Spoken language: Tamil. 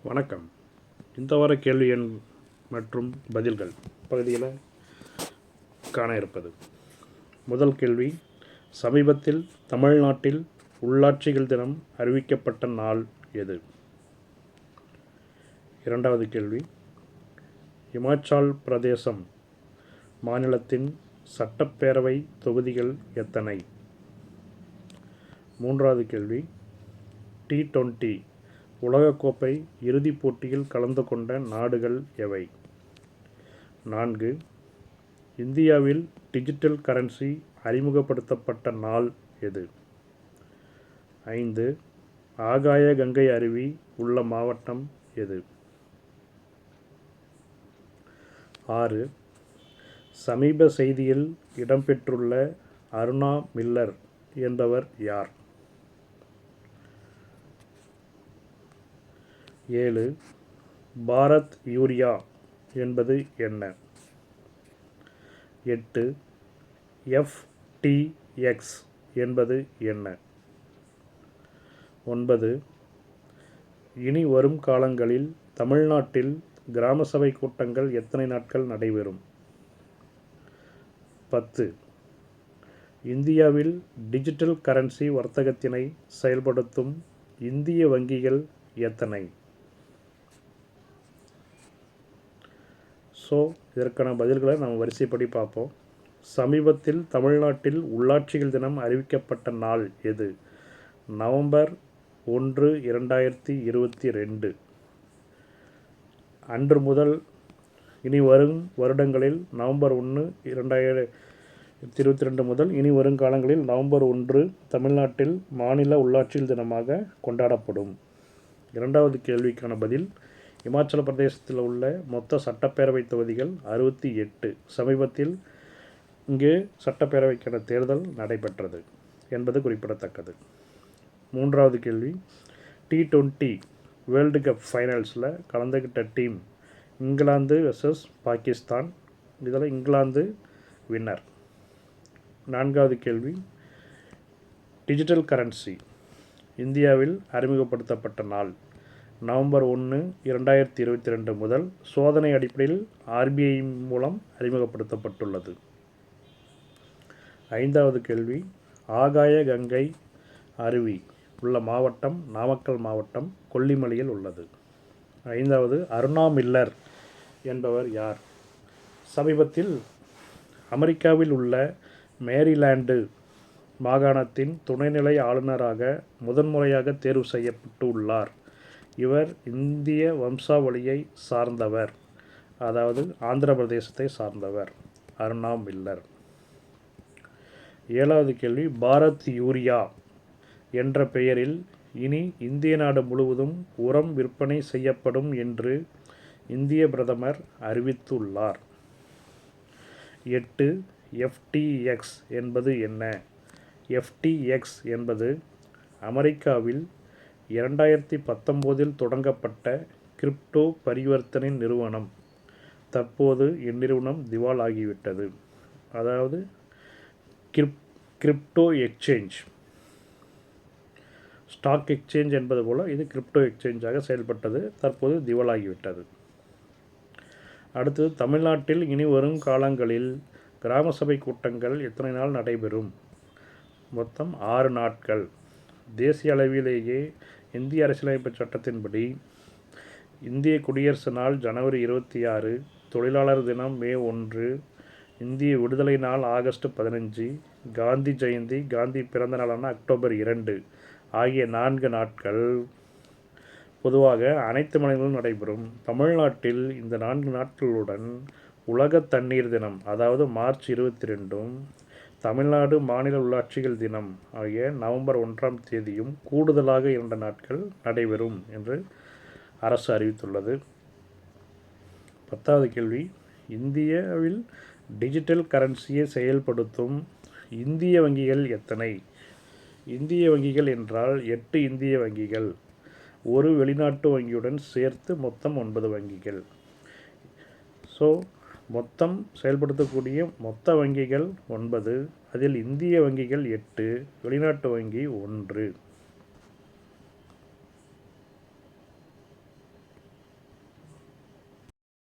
வணக்கம். இந்த வார கேள்வி எண் மற்றும் பதில்கள் பகுதியில் காண இருப்பது. முதல் கேள்வி, சமீபத்தில் தமிழ்நாட்டில் உள்ளாட்சிகள் தினம் அறிவிக்கப்பட்ட நாள் எது? இரண்டாவது கேள்வி, இமாச்சல் பிரதேசம் மாநிலத்தின் சட்டப்பேரவை தொகுதிகள் எத்தனை? மூன்றாவது கேள்வி, T20 உலகக்கோப்பை இறுதிப் போட்டியில் கலந்து கொண்ட நாடுகள் எவை? 4. இந்தியாவில் டிஜிட்டல் கரன்சி அறிமுகப்படுத்தப்பட்ட நாள் எது? 5. ஆகாய கங்கை அருவி உள்ள மாவட்டம் எது? 6. சமீப செய்தியில் இடம்பெற்றுள்ள அருணா மில்லர் என்பவர் யார்? 7. பாரத் யூரியா என்பது என்ன? 8. FTX என்பது என்ன? 9. இனி வரும் காலங்களில் தமிழ்நாட்டில் கிராம சபை கூட்டங்கள் எத்தனை நாட்கள் நடைபெறும்? 10. இந்தியாவில் டிஜிட்டல் கரன்சி வர்த்தகத்தினை செயல்படுத்தும் இந்திய வங்கிகள் எத்தனை? இதற்கான பதில்களை நாம் வரிசைப்படி பார்ப்போம். சமீபத்தில் தமிழ்நாட்டில் உள்ளாட்சிகள் தினம் அறிவிக்கப்பட்ட நாள் எது? நவம்பர் 1, 2022. அன்று முதல் இனி வரும் வருடங்களில் நவம்பர் 1, 2022 முதல் இனி வரும் காலங்களில் நவம்பர் 1 தமிழ்நாட்டில் மாநில உள்ளாட்சிகள் தினமாக கொண்டாடப்படும். இரண்டாவது கேள்விக்கான பதில், இமாச்சல பிரதேசத்தில் உள்ள மொத்த சட்டப்பேரவை தொகுதிகள் 68. சமீபத்தில் இங்கு சட்டப்பேரவைக்கான தேர்தல் நடைபெற்றது என்பது குறிப்பிடத்தக்கது. மூன்றாவது கேள்வி, T20 வேர்ல்டு கப் ஃபைனல்ஸில் கலந்துக்கிட்ட டீம் இங்கிலாந்து வெர்சஸ் பாகிஸ்தான். இதில் இங்கிலாந்து வின்னர். நான்காவது கேள்வி, டிஜிட்டல் கரன்சி இந்தியாவில் அறிமுகப்படுத்தப்பட்ட நாள் நவம்பர் 1, 2022 முதல் சோதனை அடிப்படையில் RBI மூலம் அறிமுகப்படுத்தப்பட்டுள்ளது. ஐந்தாவது கேள்வி, ஆகாய கங்கை அருவி உள்ள மாவட்டம் நாமக்கல் மாவட்டம் கொல்லிமலையில் உள்ளது. ஐந்தாவது, அருணா மில்லர் என்பவர் யார்? சமீபத்தில் அமெரிக்காவில் உள்ள மேரிலாண்டு மாகாணத்தின் துணைநிலை ஆளுநராக முதன்முறையாக தேர்வு செய்யப்பட்டு உள்ளார். இவர் இந்திய வம்சாவளியை சார்ந்தவர், அதாவது ஆந்திர பிரதேசத்தை சார்ந்தவர். அருணா மில்லர். ஏழாவது கேள்வி, பாரத் யூரியா என்ற பெயரில் இனி இந்திய நாடு முழுவதும் உரம் விற்பனை செய்யப்படும் என்று இந்திய பிரதமர் அறிவித்துள்ளார். 8. FTX என்பது என்ன? FTX என்பது அமெரிக்காவில் 2019 தொடங்கப்பட்ட கிரிப்டோ பரிவர்த்தனை நிறுவனம். தற்போது இந்நிறுவனம் திவால் ஆகிவிட்டது. அதாவது கிரிப்டோ எக்ஸ்சேஞ்ச், ஸ்டாக் எக்ஸ்சேஞ்ச் என்பது போல் இது கிரிப்டோ எக்ஸ்சேஞ்சாக செயல்பட்டது, தற்போது திவாலாகிவிட்டது. அடுத்தது, தமிழ்நாட்டில் இனி வரும் காலங்களில் கிராம சபை கூட்டங்கள் எத்தனை நாள் நடைபெறும்? மொத்தம் 6 நாட்கள். தேசிய அளவிலேயே இந்திய அரசியலமைப்பு சட்டத்தின்படி இந்திய குடியரசு நாள் ஜனவரி 26, தொழிலாளர் தினம் மே 1, இந்திய விடுதலை நாள் ஆகஸ்ட் 15, காந்தி ஜெயந்தி காந்தி பிறந்த நாளான அக்டோபர் 2 ஆகிய 4 நாட்கள் பொதுவாக அனைத்து மாநிலங்களிலும் நடைபெறும். தமிழ்நாட்டில் இந்த 4 நாட்களுடன் உலக தண்ணீர் தினம், அதாவது மார்ச் 22, தமிழ்நாடு மாநில உள்ளாட்சிகள் தினம் ஆகிய நவம்பர் 1ஆம் தேதியும் கூடுதலாக 2 நாட்கள் நடைபெறும் என்று அரசு அறிவித்துள்ளது. 10வது கேள்வி, இந்தியாவில் டிஜிட்டல் கரன்சியை செயல்படுத்தும் இந்திய வங்கிகள் எத்தனை? இந்திய வங்கிகள் என்றால் 8 இந்திய வங்கிகள், ஒரு வெளிநாட்டு வங்கியுடன் சேர்த்து மொத்தம் 9 வங்கிகள். மொத்தம் செயல்படுத்தக்கூடிய வங்கிகள் 9, அதில் இந்திய வங்கிகள் 8, வெளிநாட்டு வங்கி 1.